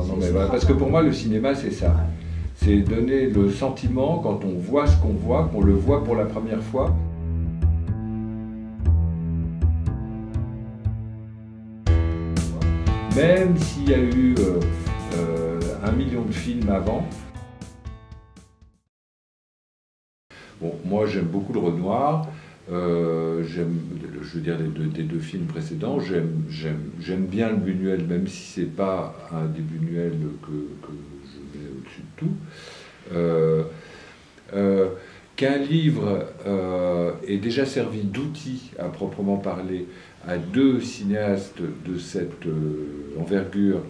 non, mais parce que pour moi, le cinéma, c'est ça. C'est donner le sentiment, quand on voit ce qu'on voit, qu'on le voit pour la première fois. Même s'il y a eu 1 million de films avant. Bon, moi j'aime beaucoup le Renoir, j'aime, je veux dire, des deux films précédents, j'aime bien le Buñuel, même si c'est pas un des Buñuel que je mets au-dessus de tout. Qu'un livre ait déjà servi d'outil à proprement parler à deux cinéastes de cette envergure,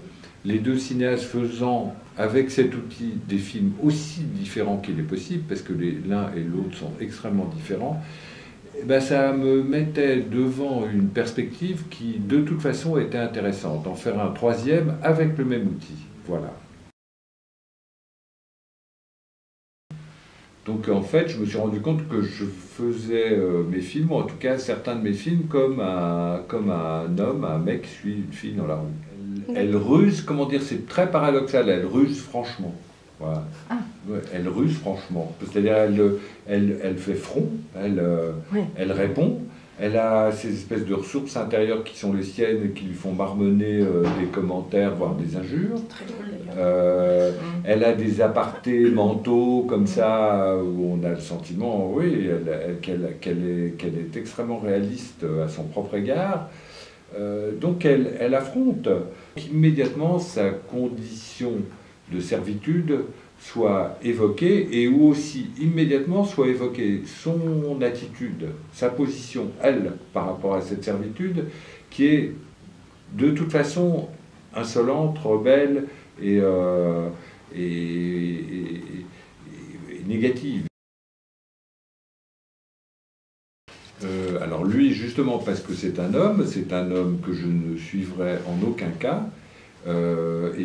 les deux cinéastes faisant avec cet outil des films aussi différents qu'il est possible, parce que l'un et l'autre sont extrêmement différents, ben ça me mettait devant une perspective qui de toute façon était intéressante, en faire un troisième avec le même outil. Voilà. Donc en fait, je me suis rendu compte que je faisais mes films, ou en tout cas certains de mes films, comme un homme, un mec suit une fille dans la rue. Elle ruse, comment dire, c'est très paradoxal, elle ruse franchement. Voilà. Ah. Ouais, elle ruse franchement. C'est-à-dire elle fait front, elle répond, elle a ces espèces de ressources intérieures qui sont les siennes et qui lui font marmonner des commentaires, voire des injures. Très drôle d'ailleurs. Elle a des apartés mentaux comme ça, où on a le sentiment, oui, qu'elle est extrêmement réaliste à son propre égard. Donc elle affronte immédiatement sa condition de servitude soit évoquée, et où aussi immédiatement soit évoquée son attitude, sa position, elle, par rapport à cette servitude, qui est de toute façon insolente, rebelle et négative. Alors lui, justement, parce que c'est un homme que je ne suivrai en aucun cas, mais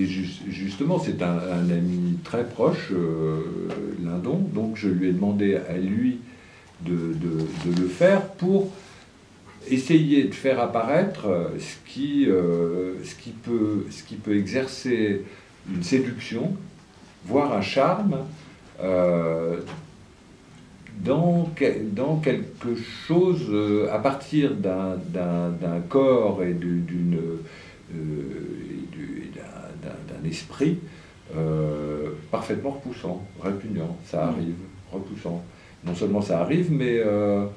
justement, c'est un ami très proche, Lindon, donc je lui ai demandé à lui de le faire pour essayer de faire apparaître ce qui peut exercer une séduction, voire un charme, dans quelque chose à partir d'un corps et d'un esprit parfaitement repoussant, répugnant. Ça arrive, repoussant. Non seulement ça arrive, mais le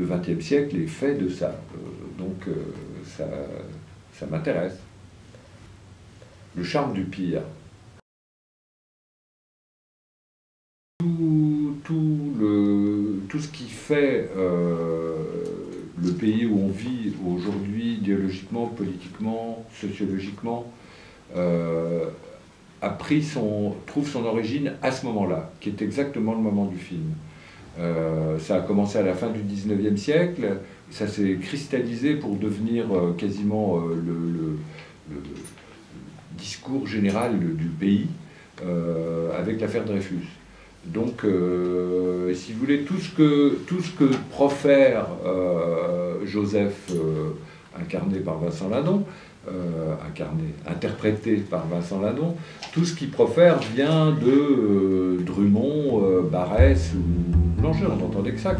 XXe siècle est fait de ça. Donc ça m'intéresse. Le charme du pire. Tout ce qui fait le pays où on vit aujourd'hui, idéologiquement, politiquement, sociologiquement, trouve son origine à ce moment-là, qui est exactement le moment du film. Ça a commencé à la fin du XIXe siècle, ça s'est cristallisé pour devenir quasiment le discours général du pays, avec l'affaire Dreyfus. Donc, si vous voulez, tout ce que profère Joseph, incarné par Vincent Lindon, interprété par Vincent Lindon, tout ce qu'il profère vient de Drummond, Barrès ou Blanchet, on n'entendait que ça.